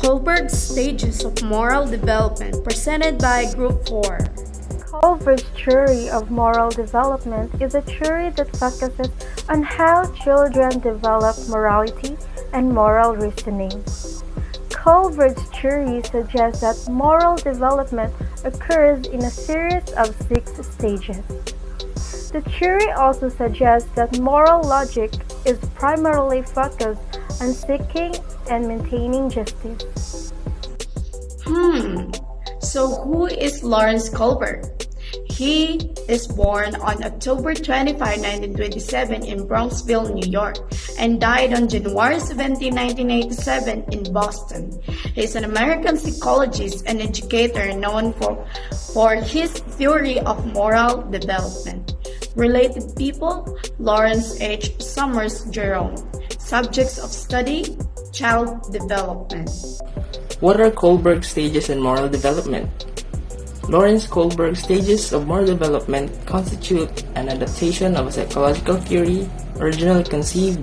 Kohlberg's Stages of Moral Development, presented by Group 4. Kohlberg's theory of moral development is a theory that focuses on how children develop morality and moral reasoning. Kohlberg's theory suggests that moral development occurs in a series of 6 stages. The theory also suggests that moral logic is primarily focused on seeking and maintaining justice. So who is Lawrence Kohlberg? He is born on October 25, 1927 in Bronxville, New York, and died on January 17, 1987 in Boston. He is an American psychologist and educator known for his theory of moral development. Related people: Lawrence H. Summers Jerome. Subjects of study: child development. What are Kohlberg's stages in moral development? Lawrence Kohlberg's stages of moral development constitute an adaptation of a psychological theory originally conceived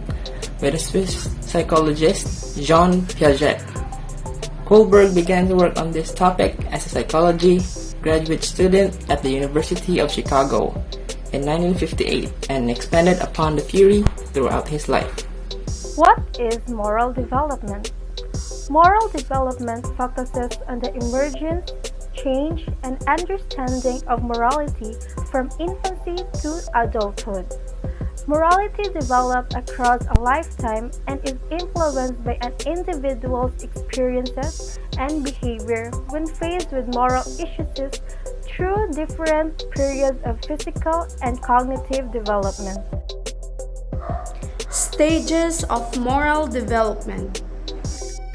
by the Swiss psychologist Jean Piaget. Kohlberg began to work on this topic as a psychology graduate student at the University of Chicago in 1958 and expanded upon the theory throughout his life. What is moral development? Moral development focuses on the emergence, change, and understanding of morality from infancy to adulthood. Morality develops across a lifetime and is influenced by an individual's experiences and behavior when faced with moral issues through different periods of physical and cognitive development. Stages of moral development.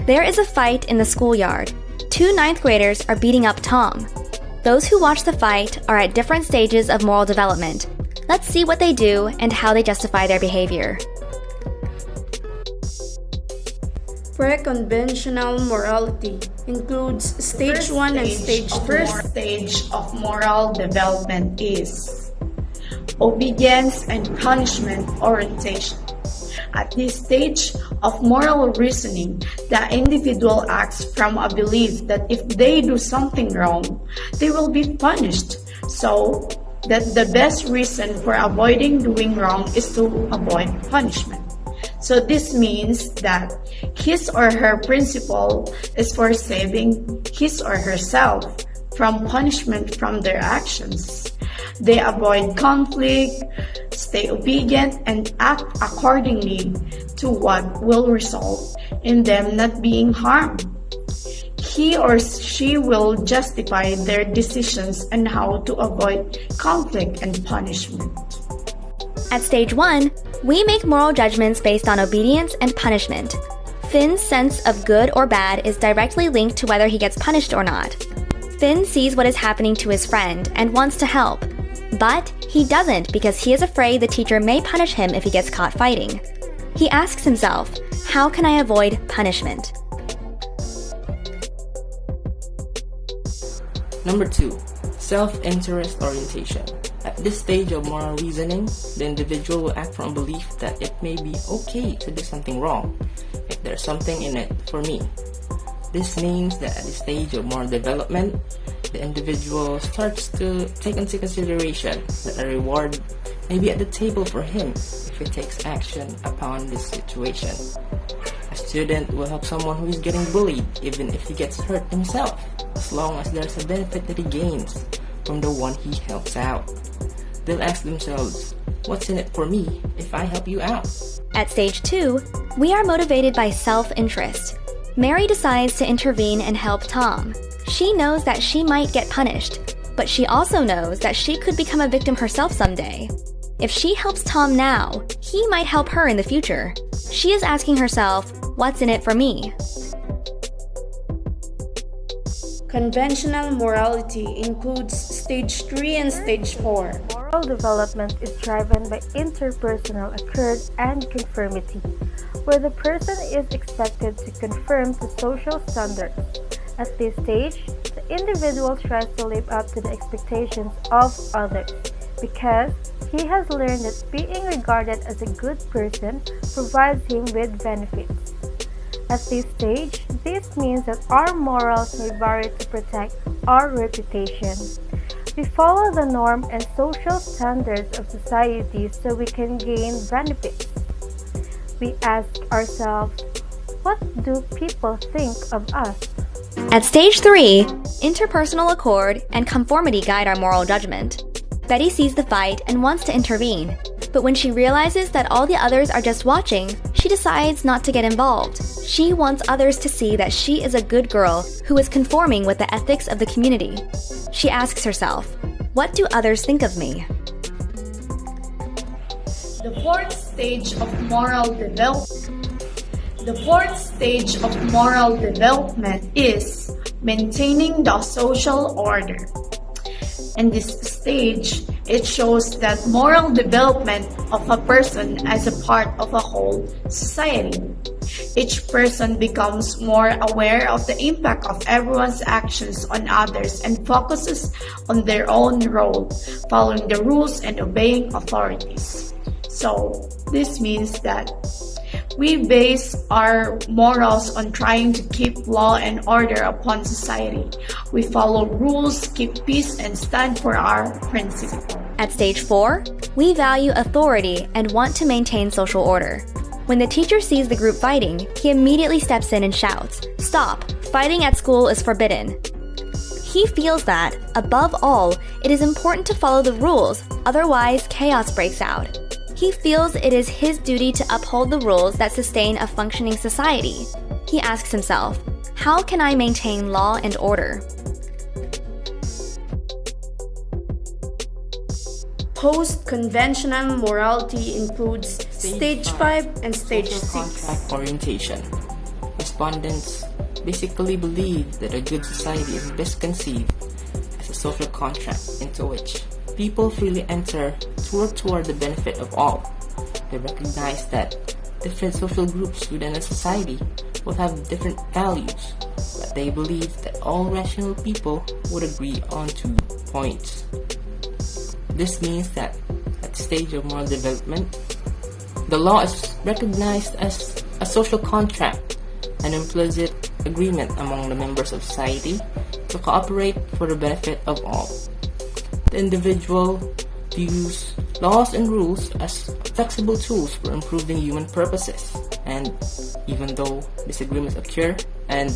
There is a fight in the schoolyard. 2 ninth graders are beating up Tom. Those who watch the fight are at different stages of moral development. Let's see what they do and how they justify their behavior. Pre-conventional morality includes stage 1 and stage 2. First stage of moral development is obedience and punishment orientation. At this stage of moral reasoning, the individual acts from a belief that if they do something wrong, they will be punished. So, that the best reason for avoiding doing wrong is to avoid punishment. So this means that his or her principle is for saving his or herself from punishment from their actions. They avoid conflict, stay obedient, and act accordingly to what will result in them not being harmed. He or she will justify their decisions and how to avoid conflict and punishment. At stage 1, we make moral judgments based on obedience and punishment. Finn's sense of good or bad is directly linked to whether he gets punished or not. Finn sees what is happening to his friend and wants to help, but he doesn't because he is afraid the teacher may punish him if he gets caught fighting. He asks himself, how can I avoid punishment? Number 2. Self-interest orientation. At this stage of moral reasoning, the individual will act from a belief that it may be okay to do something wrong if there's something in it for me. This means that at this stage of moral development, the individual starts to take into consideration that a reward may be at the table for him if he takes action upon this situation. A student will help someone who is getting bullied even if he gets hurt himself, as long as there's a benefit that he gains from the one he helps out. They'll ask themselves, what's in it for me if I help you out? At stage 2, we are motivated by self-interest. Mary decides to intervene and help Tom. She knows that she might get punished, but she also knows that she could become a victim herself someday. If she helps Tom now, he might help her in the future. She is asking herself, what's in it for me? Conventional morality includes stage 3 and stage 4. Moral development is driven by interpersonal accord and conformity, where the person is expected to conform to social standards. At this stage, the individual tries to live up to the expectations of others because he has learned that being regarded as a good person provides him with benefits. At this stage, this means that our morals may vary to protect our reputation. We follow the norm and social standards of society so we can gain benefits. We ask ourselves, what do people think of us? At stage 3, interpersonal accord and conformity guide our moral judgment. Betty sees the fight and wants to intervene, but when she realizes that all the others are just watching, she decides not to get involved. She wants others to see that she is a good girl who is conforming with the ethics of the community. She asks herself, what do others think of me? The fourth stage of moral development is maintaining the social order. In this stage, it shows that moral development of a person as a part of a whole society. Each person becomes more aware of the impact of everyone's actions on others and focuses on their own role, following the rules and obeying authorities. So, this means that we base our morals on trying to keep law and order upon society. We follow rules, keep peace, and stand for our principles. At stage 4, we value authority and want to maintain social order. When the teacher sees the group fighting, he immediately steps in and shouts, "Stop! Fighting at school is forbidden." He feels that, above all, it is important to follow the rules, otherwise chaos breaks out. He feels it is his duty to uphold the rules that sustain a functioning society. He asks himself, how can I maintain law and order? Post-conventional morality includes stage 5 and stage 6. Contract orientation. Respondents basically believe that a good society is best conceived as a social contract into which people freely enter to work toward the benefit of all. They recognize that different social groups within a society will have different values, but they believe that all rational people would agree on 2 points. This means that at the stage of moral development, the law is recognized as a social contract, an implicit agreement among the members of society to cooperate for the benefit of all. The individual views laws and rules as flexible tools for improving human purposes, and even though disagreements occur and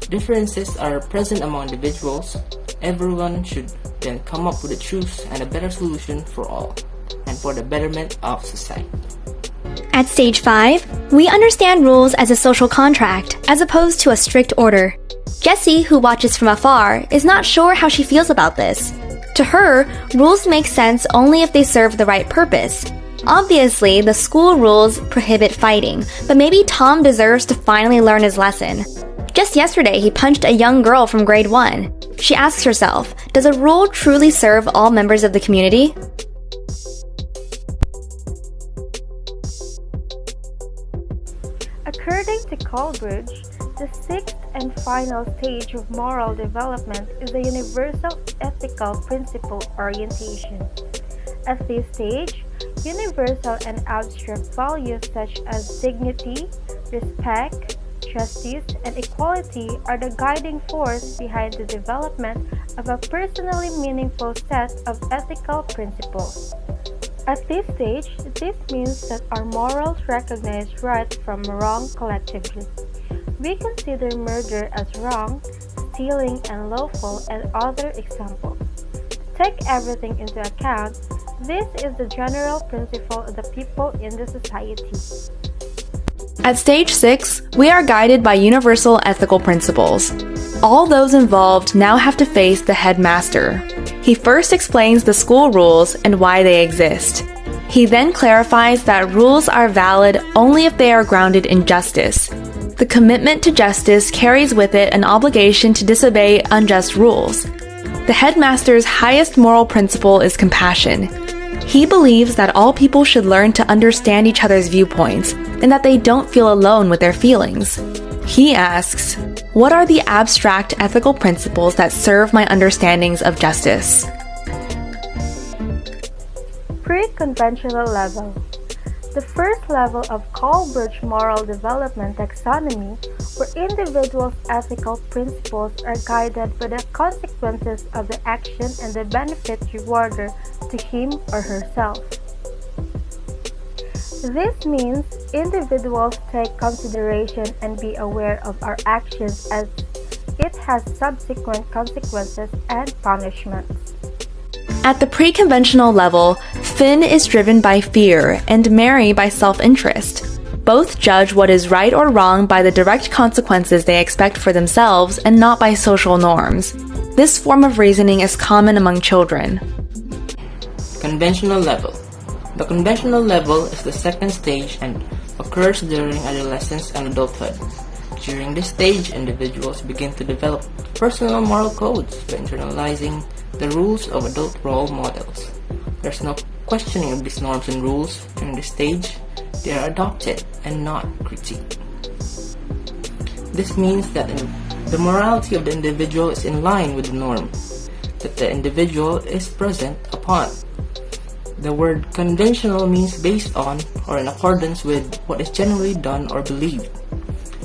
differences are present among individuals, everyone should then come up with a truth and a better solution for all, and for the betterment of society. At stage 5, we understand rules as a social contract, as opposed to a strict order. Jessie, who watches from afar, is not sure how she feels about this. To her, rules make sense only if they serve the right purpose. Obviously, the school rules prohibit fighting, but maybe Tom deserves to finally learn his lesson. Just yesterday, he punched a young girl from grade 1. She asks herself, does a rule truly serve all members of the community? According to Kohlberg, the sixth and final stage of moral development is the universal ethical principle orientation. At this stage, universal and abstract values such as dignity, respect, justice, and equality are the guiding force behind the development of a personally meaningful set of ethical principles. At this stage, this means that our morals recognize right from wrong collectively. We consider murder as wrong, stealing unlawful, and other examples. To take everything into account, this is the general principle of the people in the society. At stage 6, we are guided by universal ethical principles. All those involved now have to face the headmaster. He first explains the school rules and why they exist. He then clarifies that rules are valid only if they are grounded in justice. The commitment to justice carries with it an obligation to disobey unjust rules. The headmaster's highest moral principle is compassion. He believes that all people should learn to understand each other's viewpoints and that they don't feel alone with their feelings. He asks, what are the abstract ethical principles that serve my understandings of justice? Pre-conventional level. The first level of Kohlberg's moral development taxonomy, where individuals' ethical principles are guided by the consequences of the action and the benefit rewarded to him or herself. This means individuals take consideration and be aware of our actions as it has subsequent consequences and punishments. At the pre-conventional level, Finn is driven by fear and Mary by self-interest. Both judge what is right or wrong by the direct consequences they expect for themselves and not by social norms. This form of reasoning is common among children. Conventional level. The conventional level is the second stage and occurs during adolescence and adulthood. During this stage, individuals begin to develop personal moral codes by internalizing the rules of adult role models. There's no questioning of these norms and rules during this stage. They are adopted and not critiqued. This means that the morality of the individual is in line with the norm that the individual is present upon. The word conventional means based on or in accordance with what is generally done or believed.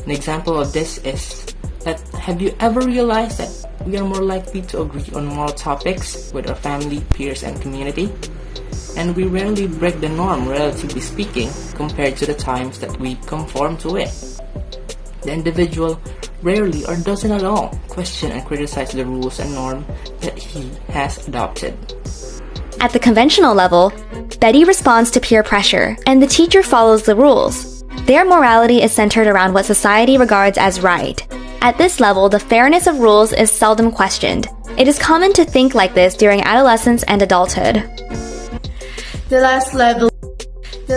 An example of this is that have you ever realized that we are more likely to agree on moral topics with our family, peers, and community? And we rarely break the norm, relatively speaking, compared to the times that we conform to it. The individual rarely or doesn't at all question and criticize the rules and norm that he has adopted. At the conventional level, Betty responds to peer pressure, and the teacher follows the rules. Their morality is centered around what society regards as right. At this level, the fairness of rules is seldom questioned. It is common to think like this during adolescence and adulthood. The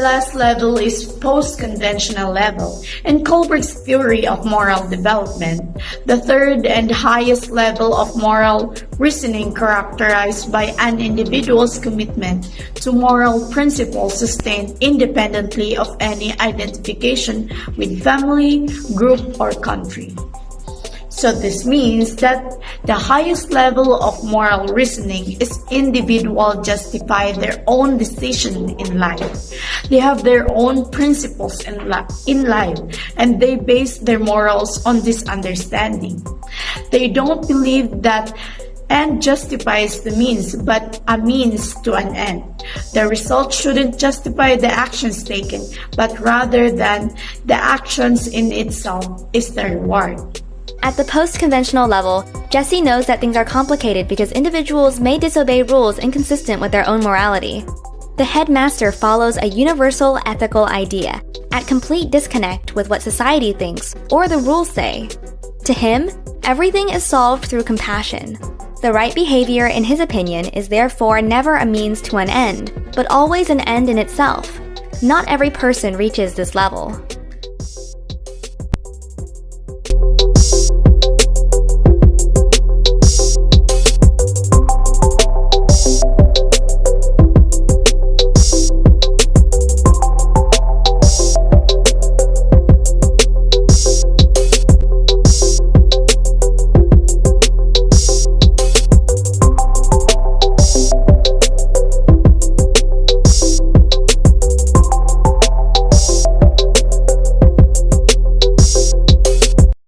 last level is post-conventional level. In Kohlberg's theory of moral development, the third and highest level of moral reasoning characterized by an individual's commitment to moral principles sustained independently of any identification with family, group, or country. So this means that the highest level of moral reasoning is individuals justify their own decision in life. They have their own principles in life, and they base their morals on this understanding. They don't believe that end justifies the means, but a means to an end. The result shouldn't justify the actions taken, but rather than the actions in itself is the reward. At the post-conventional level, Jessie knows that things are complicated because individuals may disobey rules inconsistent with their own morality. The headmaster follows a universal ethical idea, at complete disconnect with what society thinks or the rules say. To him, everything is solved through compassion. The right behavior, in his opinion, is therefore never a means to an end, but always an end in itself. Not every person reaches this level.